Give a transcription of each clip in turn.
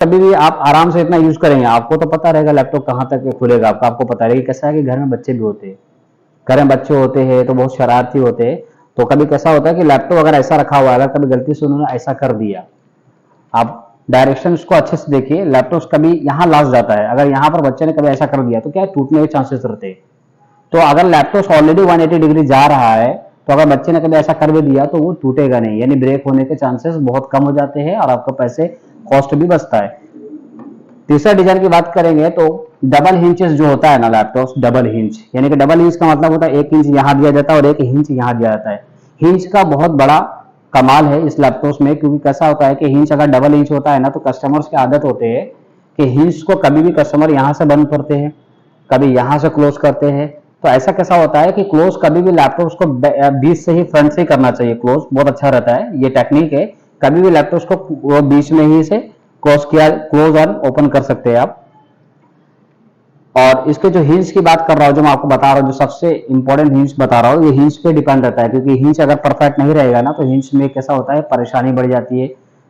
कभी भी आप आराम से इतना यूज करेंगे, आपको तो पता रहेगा लैपटॉप कहाँ तक खुलेगा, आपको पता रहेगा। कैसा है कि घर में बच्चे भी होते हैं, घर में बच्चे होते हैं तो बहुत शरारती होते हैं। तो कभी कैसा होता है कि लैपटॉप अगर ऐसा रखा हुआ है, अगर कभी गलती से उन्होंने ऐसा कर दिया, आप डायरेक्शन उसको अच्छे से देखिए, लैपटॉप कभी यहाँ लास्ट जाता है, अगर यहाँ पर बच्चे ने कभी ऐसा कर दिया तो क्या है, टूटने के चांसेस रहते हैं। तो अगर लैपटॉप ऑलरेडी 180 डिग्री जा रहा है, तो अगर बच्चे ने कभी ऐसा कर भी दिया तो वो टूटेगा नहीं, यानी ब्रेक होने के चांसेस बहुत कम हो जाते हैं और आपको पैसे कॉस्ट भी बचता है। तीसरा डिजाइन की बात करेंगे तो डबल हिंचेस जो होता है ना लैपटॉप, डबल हिंच, यानी कि डबल हिंच का मतलब होता है 1 इंच यहाँ दिया जाता है और 1 इंच यहाँ दिया जाता है। हिंच का बहुत बड़ा कमाल है इस लैपटॉप में, क्योंकि कैसा होता है कि हिंच अगर डबल इंच होता है ना, तो कस्टमर्स की आदत होते हैं कि हिंच को कभी भी कस्टमर यहाँ से बंद करते हैं, कभी यहाँ से क्लोज करते हैं। तो ऐसा कैसा होता है कि क्लोज कभी भी लैपटॉप को बीच से ही, फ्रंट से ही करना चाहिए, क्लोज बहुत अच्छा रहता है, ये टेक्निक है। कभी भी लैपटॉप को बीच में ही से क्लोज किया, क्लोज और ओपन कर सकते हैं आप। और इसके जो हिंज की बात कर रहा हूँ, जो मैं आपको बता रहा हूँ, जो सबसे इंपॉर्टेंट हिंज बता रहा हूँ, ये हिंज पे डिपेंड रहता है, क्योंकि हिंज अगर परफेक्ट नहीं रहेगा ना, तो हिंज में कैसा होता है, परेशानी बढ़ जाती है।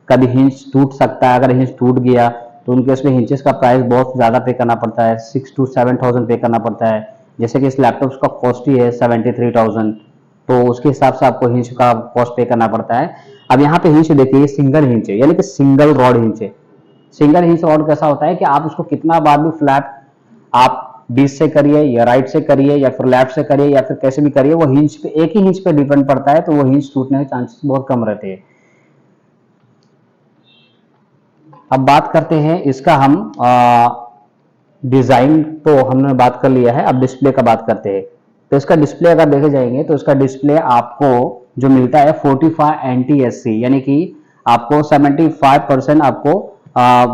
कभी हिंज टूट सकता है, अगर हिंज टूट गया तो उनके उसमें हिंचेस का प्राइस बहुत ज्यादा पे करना पड़ता है, 6 to 7,000 पे करना पड़ता है। जैसे कि इस लैपटॉप का कॉस्ट ही है 73,000, तो उसके हिसाब से आपको हिंच का कॉस्ट पे करना पड़ता है। अब यहाँ पे हिंच देखिए, सिंगल हिंच है, यानी कि सिंगल रॉड हिंच है। सिंगल हिंच रॉड कैसा होता है कि आप उसको कितना बार भी फ्लैप आप बीच से करिए या राइट से करिए या फिर लेफ्ट से करिए या फिर कैसे भी करिए, वो हिंच पे, एक ही हिंच पे डिपेंड पड़ता है, तो वो हिंच टूटने के चांसेस बहुत कम रहते हैं। अब बात करते हैं इसका हम डिजाइन तो हमने बात कर लिया है, अब डिस्प्ले का बात करते हैं। तो इसका डिस्प्ले अगर देखे जाएंगे तो इसका डिस्प्ले आपको जो मिलता है 45 NTSC, यानी कि आपको 75% आपको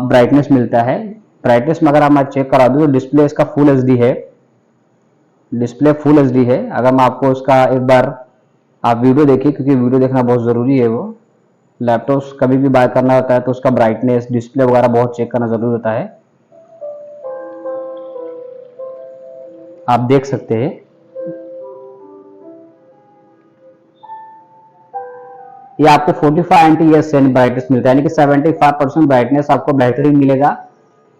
ब्राइटनेस मिलता है। ब्राइटनेस में अगर मैं चेक करा दूं तो डिस्प्ले इसका फुल एचडी है, डिस्प्ले फुल एचडी है। अगर मैं आपको इसका एक बार आप वीडियो देखिए, क्योंकि वीडियो देखना बहुत जरूरी है। वो लैपटॉप कभी भी बाय करना होता है तो उसका ब्राइटनेस, डिस्प्ले वगैरह बहुत चेक करना जरूरी होता है। आप देख सकते हैं ये आपको 45 NTS ब्राइटनेस मिलता है, यानी कि 75% ब्राइटनेस आपको बेहतरीन मिलेगा।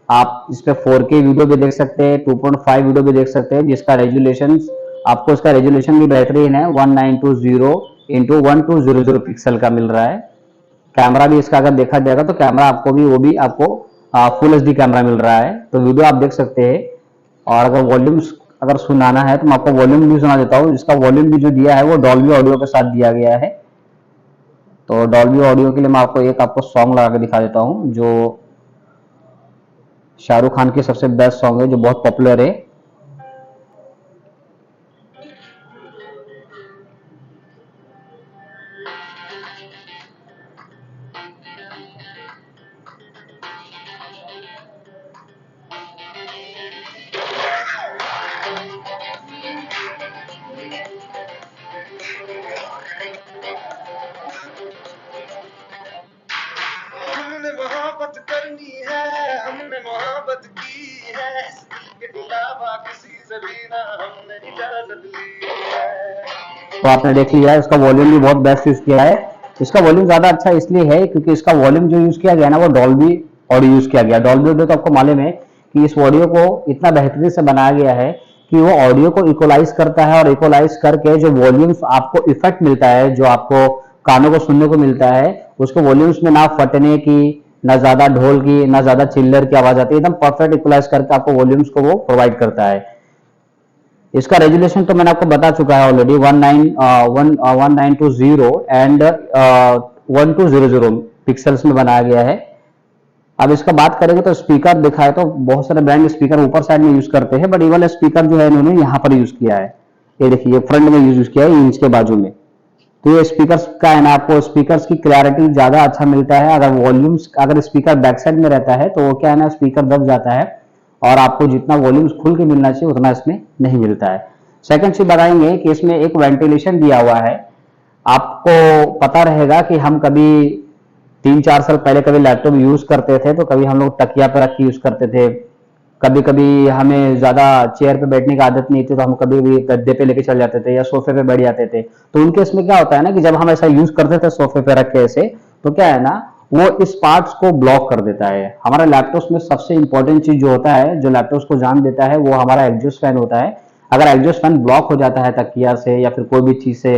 आप इस पे 4K वीडियो भी देख सकते हैं, 2.5 वीडियो भी देख सकते हैं, जिसका रेजुलेशन आपको, इसका रेजुलेशन भी बेहतरीन है, 1920x1200 पिक्सल का मिल रहा है। कैमरा भी इसका अगर देखा जाएगा तो कैमरा आपको भी, वो भी आपको फुल एचडी कैमरा मिल रहा है, तो वीडियो आप देख सकते हैं। और अगर वॉल्यूम अगर सुनाना है तो मैं आपको वॉल्यूम भी सुना देता हूँ। इसका वॉल्यूम भी जो दिया है वो डॉल्बी ऑडियो के साथ दिया गया है। तो डॉल्बी ऑडियो के लिए मैं आपको सॉन्ग लगा के दिखा देता हूँ, जो शाहरुख खान की सबसे बेस्ट सॉन्ग है, जो बहुत पॉपुलर है। हमने मोहब्बत करनी है, हमने मोहब्बत की है, इसके अलावा किसी से भी ना हमने इजाजत ली है। तो आपने देख लिया है, इसका वॉल्यूम भी बहुत बेस्ट यूज किया है। इसका वॉल्यूम ज्यादा अच्छा इसलिए है क्योंकि इसका वॉल्यूम जो यूज किया गया ना, वो डॉल्बी ऑडियो यूज किया गया। डॉल्बी ऑडियो तो आपको मालूम है कि इस ऑडियो को इतना बेहतरीन से बनाया गया है कि वो ऑडियो को इक्वलाइज करता है, और इक्वलाइज करके जो वॉल्यूम्स आपको इफेक्ट मिलता है, जो आपको कानों को सुनने को मिलता है, उसको वॉल्यूम्स में ना फटने की, ना ज्यादा ढोल की, ना ज्यादा चिल्लर की आवाज आती है, एकदम परफेक्ट इक्वलाइज करके आपको वॉल्यूम्स को वो प्रोवाइड करता है। इसका रेजुलेशन तो मैंने आपको बता चुका है ऑलरेडी, 1920 एंड 1200 पिक्सल्स में बनाया गया है। अब इसका बात करेंगे तो स्पीकर दिखाए तो बहुत सारे ब्रांड स्पीकर ऊपर साइड में यूज करते हैं, बट ये वाला स्पीकर जो है इन्होंने यहाँ पर यूज किया है। ये देखिए फ्रंट में यूज किया है, इंच के बाजू में। तो ये स्पीकर्स का है ना, आपको स्पीकर्स की क्लैरिटी ज्यादा अच्छा मिलता है। अगर वॉल्यूम्स, अगर स्पीकर बैक साइड में रहता है तो वो क्या है ना, स्पीकर दब जाता है और आपको जितना वॉल्यूम्स खुल के मिलना चाहिए उतना इसमें नहीं मिलता है। सेकंड चीज बताएंगे कि इसमें एक वेंटिलेशन दिया हुआ है। आपको पता रहेगा कि हम कभी 3-4 साल पहले कभी लैपटॉप यूज करते थे तो कभी हम लोग तकिया पर रख के यूज करते थे, कभी कभी हमें ज्यादा चेयर पे बैठने की आदत नहीं थी तो हम कभी भी गद्दे पे लेके चल जाते थे या सोफे पे बैठ जाते थे। तो उनके इसमें क्या होता है ना कि जब हम ऐसा यूज करते थे सोफे पे रख के ऐसे, तो क्या है ना, वो इस पार्ट्स को ब्लॉक कर देता है। हमारा लैपटॉप में सबसे इंपॉर्टेंट चीज जो होता है, जो लैपटॉप को जान देता है, वो हमारा एग्जॉस्ट फैन होता है। अगर एग्जॉस्ट फैन ब्लॉक हो जाता है तकिया से या फिर कोई भी चीज से,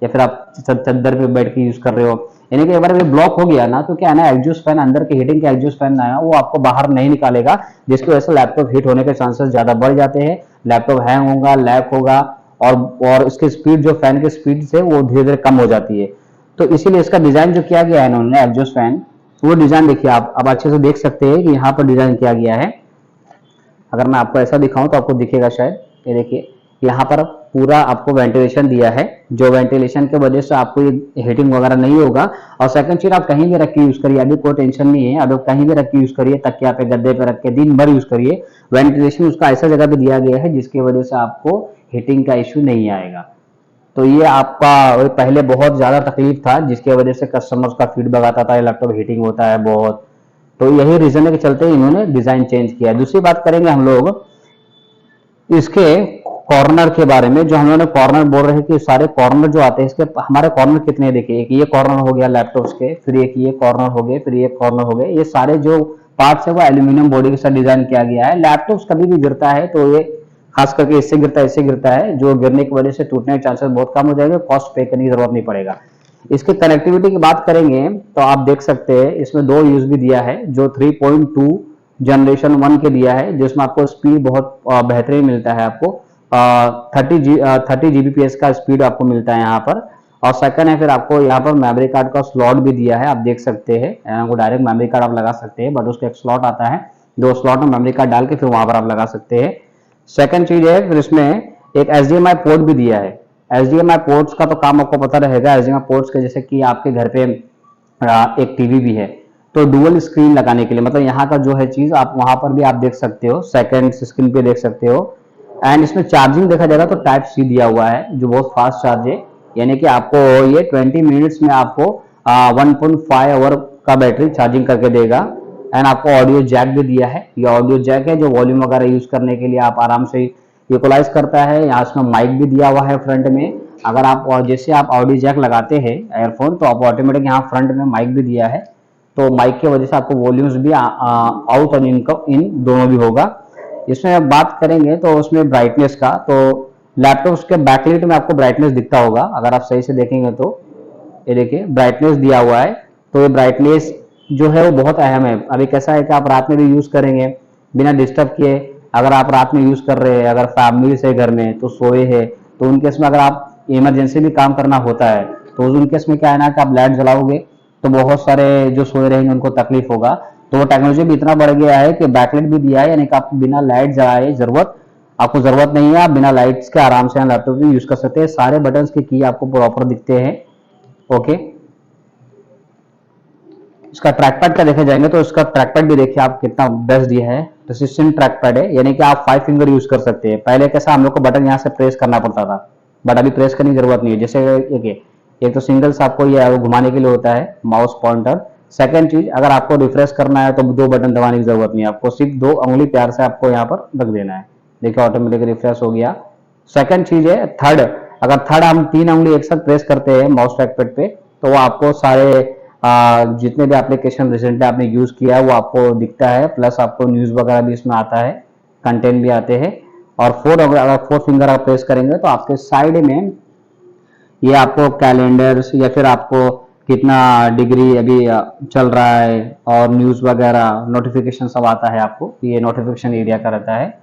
या फिर आप चद्दर पे बैठ के यूज कर रहे हो, यानी कि एक बार ब्लॉक हो गया ना, तो क्या है ना, एग्जॉस्ट फैन अंदर के हीटिंग का एग्जॉस्ट फैन ना वो आपको बाहर नहीं निकालेगा, जिसकी वजह से लैपटॉप हीट होने के चांसेस ज्यादा बढ़ जाते हैं, लैपटॉप हैंग होगा, लैग होगा, और इसकी स्पीड, जो फैन की स्पीड से वो धीरे धीरे कम हो जाती है। तो इसीलिए इसका डिजाइन जो किया गया है इन्होंने एग्जॉस्ट फैन, वो डिजाइन देखिए आप अब अच्छे से देख सकते हैं कि यहाँ पर डिजाइन किया गया है। अगर मैं आपको ऐसा दिखाऊं तो आपको दिखेगा शायद, ये देखिए यहाँ पर पूरा आपको वेंटिलेशन दिया है, जो वेंटिलेशन की वजह से आपको ये हीटिंग वगैरह नहीं होगा। और सेकंड चीज, आप कहीं भी रख के यूज करिए, अभी कोई टेंशन नहीं है, अब आप कहीं भी रख के यूज करिए, तकिया पे, गद्दे पे रख के दिन भर यूज करिए, वेंटिलेशन उसका ऐसा जगह पे दिया गया है जिसकी वजह से आपको हीटिंग का इश्यू नहीं आएगा। तो ये आपका पहले बहुत ज्यादा तकलीफ था, जिसकी वजह से कस्टमर्स का फीडबैक आता था लैपटॉप हीटिंग होता है बहुत, तो यही रीजन है कि चलते इन्होंने डिजाइन चेंज किया। दूसरी बात करेंगे हम लोग इसके कॉर्नर के बारे में, जो हम लोगों ने कॉर्नर बोल रहे हैं कि सारे कॉर्नर जो आते हैं इसके, हमारे कॉर्नर कितने देखिए, एक ये कॉर्नर हो गया लैपटॉप के, फिर एक ये कॉर्नर हो गए, फिर ये कॉर्नर हो गए, ये सारे जो पार्ट्स है वो एल्यूमिनियम बॉडी के साथ डिजाइन किया गया है। लैपटॉप कभी भी गिरता है तो ये खास करके इससे गिरता है, इससे गिरता है, जो गिरने की वजह से टूटने के चांसेस बहुत कम हो जाएंगे, कॉस्ट पे करने की जरूरत नहीं पड़ेगा। इसकी कनेक्टिविटी की बात करेंगे तो आप देख सकते हैं इसमें दो यूएसबी दिया है, जो 3.2 जनरेशन 1 के दिया है, जिसमें आपको स्पीड बहुत बेहतरीन मिलता है, आपको 30 जीबीपीएस का स्पीड आपको मिलता है यहाँ पर। और सेकंड है फिर आपको यहाँ पर मेमोरी कार्ड का स्लॉट भी दिया है, आप देख सकते हैं, आपको डायरेक्ट मेमोरी कार्ड आप लगा सकते हैं, बट उसका एक स्लॉट आता है, दो स्लॉट में मेमोरी कार्ड डाल के फिर वहां पर आप लगा सकते हैं। सेकंड चीज है फिर इसमें एक HDMI पोर्ट भी दिया है। HDMI पोर्ट्स का तो काम आपको पता रहेगा, HDMI पोर्ट्स के जैसे कि आपके घर पे एक टीवी भी है, तो डुअल स्क्रीन लगाने के लिए, मतलब यहाँ का जो है चीज आप वहां पर भी आप देख सकते हो, सेकंड स्क्रीन पे देख सकते हो। एंड इसमें चार्जिंग देखा जाएगा तो टाइप सी दिया हुआ है, जो बहुत फास्ट चार्ज है, यानी कि आपको ये 20 मिनट्स में आपको 1.5 आवर का बैटरी चार्जिंग करके देगा। एंड आपको ऑडियो जैक भी दिया है, ये ऑडियो जैक है जो वॉल्यूम वगैरह यूज करने के लिए आप आराम से इक्वलाइज करता है। यहाँ इसमें माइक भी दिया हुआ है फ्रंट में, अगर आप और जैसे आप ऑडियो जैक लगाते हैं एयरफोन तो आप ऑटोमेटिक यहाँ फ्रंट में माइक भी दिया है, तो माइक की वजह से आपको वॉल्यूम्स भी आउट और इन दोनों भी होगा। इसमें बात करेंगे तो उसमें ब्राइटनेस का, तो लैपटॉप के बैकलाइट में आपको ब्राइटनेस दिखता होगा, अगर आप सही से देखेंगे तो ये देखिए ब्राइटनेस दिया हुआ है। तो ये ब्राइटनेस जो है वो बहुत अहम है। अभी कैसा है कि आप रात में भी यूज करेंगे बिना डिस्टर्ब किए, अगर आप रात में यूज कर रहे हैं, अगर फैमिली से घर में तो सोए है, तो उन केस में अगर आप इमरजेंसी भी काम करना होता है तो उन केस में क्या है ना कि आप लाइट जलाओगे तो बहुत सारे जो सोए रहेंगे उनको तकलीफ होगा। तो वो टेक्नोलॉजी भी इतना बढ़ गया है कि बैकलाइट भी दिया है, यानी कि आप बिना लाइट जलाए आपको जरूरत नहीं है, आप बिना लाइट्स के आराम से लैपटॉप में यूज कर सकते हैं। सारे बटन्स के की आपको प्रॉपर दिखते हैं। ओके, इसका ट्रैकपैड का देखे जाएंगे तो इसका ट्रैकपैड भी देखिए आप कितना बेस्ट दिया है, रेसिस्टेंट ट्रैकपैड है, यानी कि आप 5 फिंगर यूज कर सकते हैं। पहले कैसा हम लोग को बटन यहाँ से प्रेस करना पड़ता था, बट अभी प्रेस करने की जरूरत नहीं है। जैसे एक तो सिंगल्स आपको ये घुमाने के लिए होता है माउस पॉइंटर। सेकंड चीज, अगर आपको रिफ्रेश करना है तो 2 बटन दबाने की जरूरत नहीं है, आपको सिर्फ 2 उंगली प्यार से आपको यहाँ पर रख देना है, देखिए ऑटोमेटिक रिफ्रेश हो गया। सेकंड चीज है थर्ड, अगर थर्ड हम 3 उंगली एक साथ प्रेस करते हैं माउस ट्रैकपैड पे तो वो आपको सारे जितने भी एप्लीकेशन रिसेंटली आपने यूज किया है वो आपको दिखता है, प्लस आपको न्यूज वगैरह भी इसमें आता है, कंटेंट भी आते हैं। और अगर 4 फिंगर आप प्रेस करेंगे तो आपके साइड में ये आपको कैलेंडर्स या फिर आपको कितना डिग्री अभी चल रहा है और न्यूज वगैरह नोटिफिकेशन सब आता है, आपको ये नोटिफिकेशन एरिया का रहता है।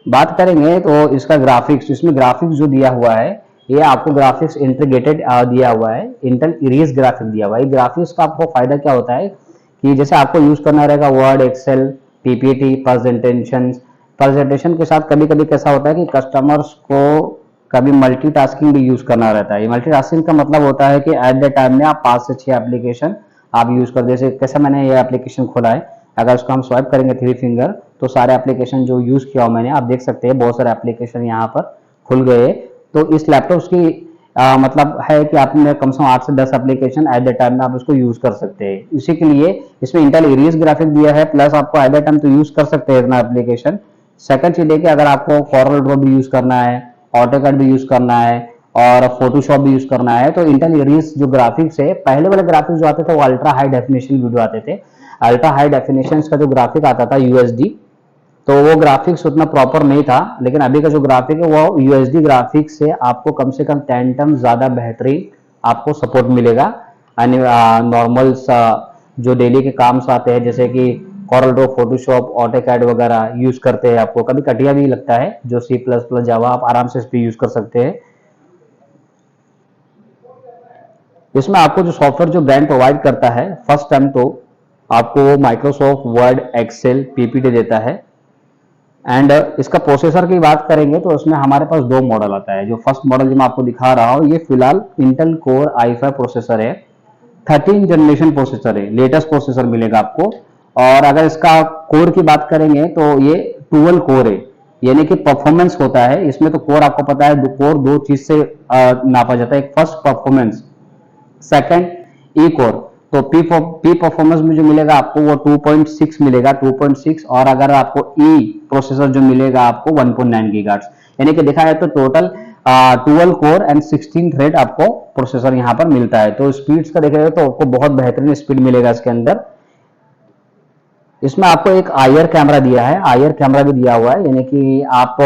बात करेंगे तो इसका ग्राफिक्स, इसमें ग्राफिक्स जो दिया हुआ है ये आपको ग्राफिक्स इंटीग्रेटेड दिया हुआ है, इंटेल इरेज ग्राफिक दिया हुआ है। ग्राफिक्स का आपको फायदा क्या होता है कि जैसे आपको यूज करना रहेगा वर्ड, एक्सेल, पीपीटी, प्रेजेंटेशन के साथ कभी कभी कैसा होता है कि कस्टमर्स को कभी मल्टीटास्किंग भी यूज करना रहता है। मल्टीटास्किंग का मतलब होता है कि एट द टाइम में आप 5 से 6 एप्लीकेशन आप यूज कर, जैसे कैसे मैंने ये एप्लीकेशन खोला है, अगर उसको हम स्वाइप करेंगे 3 फिंगर तो सारे एप्लीकेशन जो यूज किया मैंने आप देख सकते हैं, बहुत सारे एप्लीकेशन यहाँ पर खुल गए। तो इस लैपटॉप की मतलब है कि आपने कम से कम 8 से 10 एप्लीकेशन एट द टाइम में आप उसको यूज कर सकते हैं। इसी के लिए इसमें इंटेल इरेज ग्राफिक दिया है, प्लस आपको एट द टाइम तो यूज कर सकते हैं इतना एप्लीकेशन। सेकंड चीज है कि अगर आपको कॉरल ड्रॉ भी यूज करना है, ऑटोकैड भी यूज करना है और फोटोशॉप भी यूज करना है, तो इंटेल इरिस जो ग्राफिक्स है, पहले वाले ग्राफिक्स जो आते थे वो अल्ट्रा हाई डेफिनेशन वीडियो आते थे। अल्ट्रा हाई डेफिनेशन का जो ग्राफिक आता था यूएसडी, तो वो ग्राफिक्स उतना प्रॉपर नहीं था। लेकिन अभी का जो ग्राफिक है वो यूएसडी ग्राफिक्स से आपको कम से कम 10 टाइम ज्यादा बेहतरीन आपको सपोर्ट मिलेगा। नॉर्मल जो डेली के काम से आते हैं, जैसे कि कॉरल ड्रॉ, फोटोशॉप, ऑटोकैड वगैरह यूज करते हैं, आपको कभी घटिया भी लगता है, जो सी प्लस प्लस जावा आप आराम से इस पर यूज कर सकते हैं। इसमें आपको जो सॉफ्टवेयर जो ब्रांड प्रोवाइड करता है, फर्स्ट टाइम तो आपको माइक्रोसॉफ्ट वर्ड, एक्सेल, पीपीटी देता है। एंड इसका प्रोसेसर की बात करेंगे तो उसमें हमारे पास दो मॉडल आता है। जो फर्स्ट मॉडल जो मैं आपको दिखा रहा हूँ, ये फिलहाल इंटेल कोर i5 प्रोसेसर है, 13 जनरेशन प्रोसेसर है, लेटेस्ट प्रोसेसर मिलेगा आपको। और अगर इसका कोर की बात करेंगे तो ये 12 कोर है, यानी कि परफॉर्मेंस होता है इसमें। तो कोर आपको पता है, कोर दो चीज से नापा जाता है, एक फर्स्ट परफॉर्मेंस, सेकंड ई कोर। तो पी परफॉर्मेंस में जो मिलेगा आपको वो 2.6 मिलेगा, 2.6। और अगर आपको ई प्रोसेसर जो मिलेगा आपको 1.9 गीगाहर्ट्ज, यानी कि देखा जाए तो टोटल 12 कोर एंड 16 थ्रेड आपको प्रोसेसर यहाँ पर मिलता है। तो स्पीड्स का देखा जाए तो आपको बहुत बेहतरीन स्पीड मिलेगा इसके अंदर। इसमें आपको एक आईआर कैमरा दिया है, आईआर कैमरा भी दिया हुआ है, यानी कि आप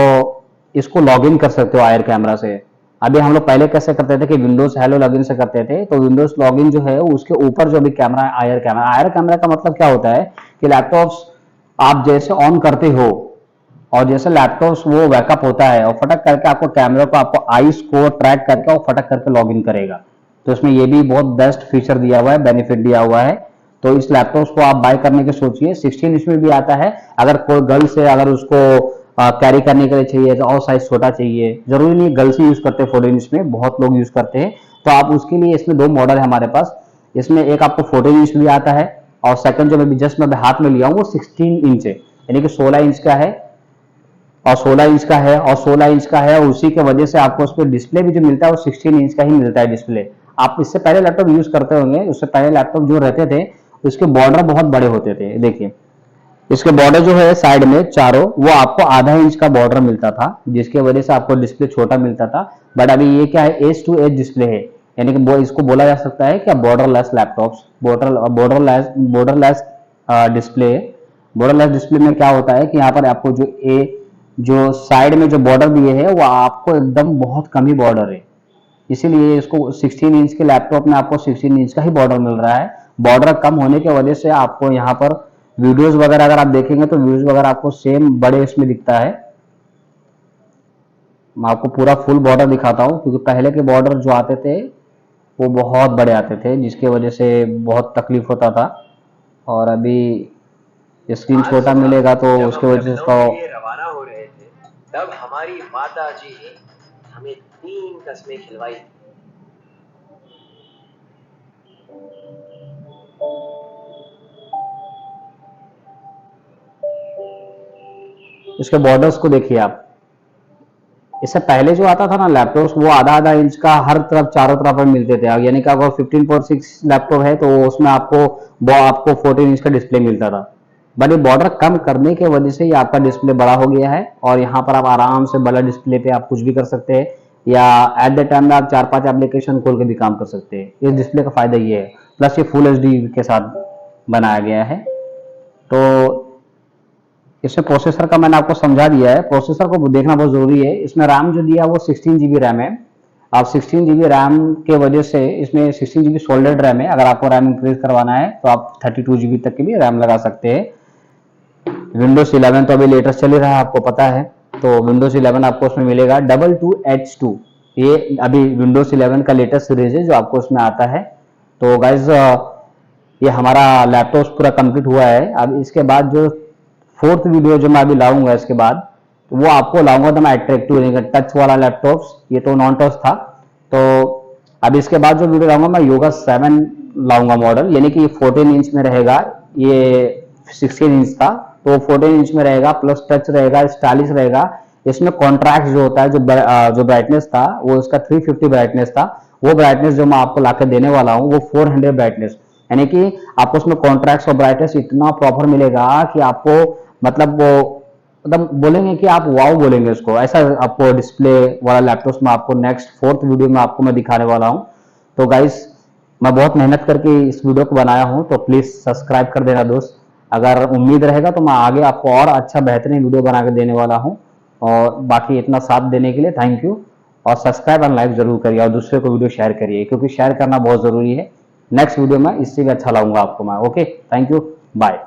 इसको लॉग इन कर सकते हो आईआर कैमरा से। अभी हम लोग पहले कैसे करते थे कि विंडोज हेलो लॉगिन से करते थे, तो विंडोज लॉगिन जो है उसके ऊपर जो भी कैमरा है आईआर कैमरा, आईआर कैमरा का मतलब क्या होता है कि लैपटॉप्स आप जैसे ऑन करते हो और जैसे लैपटॉप्स वो बैकअप होता है और फटक करके आपको कैमरा को आपको आईज को ट्रैक करके और फटक करके लॉग इन करेगा। तो इसमें ये भी बहुत बेस्ट फीचर दिया हुआ है, बेनिफिट दिया हुआ है। तो इस लैपटॉप को आप बाय करने की सोचिए। 16 इंच में भी आता है, अगर कोई गर्ल से अगर उसको कैरी करने के लिए चाहिए तो और साइज छोटा चाहिए, जरूरी नहीं गर्ल्स ही यूज करते हैं 14 इंच में, बहुत लोग यूज करते हैं। तो आप उसके लिए इसमें दो मॉडल है हमारे पास। इसमें एक आपको 14 इंच भी आता है और सेकंड जो मैं जस्ट मैं हाथ में लिया हूँ वो 16 इंच है, यानी कि 16 इंच का है और 16 इंच का है और 16 इंच का है। और उसी के वजह से आपको उस पर डिस्प्ले भी जो मिलता है वो 16 इंच का ही मिलता है डिस्प्ले। आप इससे पहले लैपटॉप यूज करते होंगे, उससे पहले लैपटॉप जो रहते थे उसके बॉर्डर बहुत बड़े होते थे। देखिए इसके बॉर्डर जो है साइड में चारों, वो आपको आधा इंच का बॉर्डर मिलता था, जिसके वजह से आपको डिस्प्ले छोटा मिलता था। बट अभी ये क्या है, एज टू एज डिस्प्ले है, यानी कि इसको बोला जा सकता है कि borderless laptops, borderless display. Borderless display में क्या होता है कि यहाँ पर आपको जो साइड में जो बॉर्डर दिए है वो आपको एकदम बहुत कम ही बॉर्डर है, इसीलिए इसको 16 इंच के लैपटॉप में आपको 16 इंच का ही बॉर्डर मिल रहा है। बॉर्डर कम होने की वजह से आपको यहाँ पर वीडियोस वगैरह अगर आप देखेंगे तो वीडियोस वगैरह आपको सेम बड़े इसमें दिखता है। मैं आपको पूरा फुल बॉर्डर दिखाता हूँ, क्योंकि पहले के बॉर्डर जो आते थे वो बहुत बड़े आते थे, जिसके वजह से बहुत तकलीफ होता था। और अभी स्क्रीन छोटा मिलेगा तो उसके वजह से उसका रवाना हो रहे थे, तब हमारी माता जी ने हमें 3 कस्में खिलवाई। इसके बॉर्डर्स को देखिए आप। इससे पहले जो आता था ना लैपटॉप, वो आधा आधा इंच का हर तरफ चारों तरफ मिलते थे, यानी कि अगर 15.6 लैपटॉप है तो उसमें आपको 14 इंच का डिस्प्ले मिलता था। बट ये बॉर्डर कम करने की वजह से ये आपका डिस्प्ले बड़ा हो गया है और यहाँ पर आप आराम से बड़ा डिस्प्ले पे आप कुछ भी कर सकते हैं, या एट द टाइम में आप 4-5 एप्लीकेशन खोल के भी काम कर सकते हैं। इस डिस्प्ले का फायदा ये है, प्लस ये फुल एचडी के साथ बनाया गया है। तो इसमें प्रोसेसर का मैंने आपको समझा दिया है, प्रोसेसर को देखना बहुत जरूरी है। इसमें रैम जो दिया है वो 16 जीबी रैम है। आप 16 जीबी रैम के वजह से इसमें 16 जीबी सोल्डेड रैम है, अगर आपको रैम इंक्रीज करवाना है तो आप 32 जीबी तक की भी रैम लगा सकते हैं। विंडोज 11 तो अभी लेटेस्ट चल ही रहा है, आपको पता है। तो विंडोज 11 आपको उसमें मिलेगा 22H2, ये अभी विंडोज 11 का लेटेस्ट सीरीज है जो आपको उसमें आता है। तो गाइज ये हमारा लैपटॉप पूरा कंप्लीट हुआ है। अब इसके बाद जो फोर्थ वीडियो जो मैं अभी लाऊंगा इसके बाद, तो वो आपको लाऊंगा तो मैं अट्रैक्टिव टच वाला लैपटॉप्स, ये तो नॉन टच था। तो अब इसके बाद जो वीडियो लाऊंगा मैं योगा 7 लाऊंगा मॉडल, यानी कि ये 14 इंच में रहेगा, ये 16 इंच था तो 14 इंच में रहेगा, प्लस टच रहेगा, स्टाइलिश रहेगा। इसमें कॉन्ट्रास्ट जो होता है, जो ब्राइटनेस था वो इसका 350 ब्राइटनेस था, वो ब्राइटनेस जो मैं आपको लाकर देने वाला हूँ वो 400 ब्राइटनेस, यानी कि आपको उसमें कॉन्ट्रास्ट और ब्राइटनेस इतना प्रॉपर मिलेगा कि आपको मतलब वो मतलब बोलेंगे कि आप वाओ बोलेंगे उसको, ऐसा आपको डिस्प्ले वाला लैपटॉप में आपको नेक्स्ट 4th वीडियो में आपको मैं दिखाने वाला हूं। तो गाइस मैं बहुत मेहनत करके इस वीडियो को बनाया हूं, तो प्लीज सब्सक्राइब कर देना दोस्त। अगर उम्मीद रहेगा तो मैं आगे आपको और अच्छा बेहतरीन वीडियो बना के देने वाला हूं। और बाकी इतना साथ देने के लिए थैंक यू। और सब्सक्राइब एंड लाइक जरूर करिए और दूसरे को वीडियो शेयर करिए, क्योंकि शेयर करना बहुत जरूरी है। नेक्स्ट वीडियो में इससे भी अच्छा लाऊंगा आपको मैं। Okay, thank you, bye.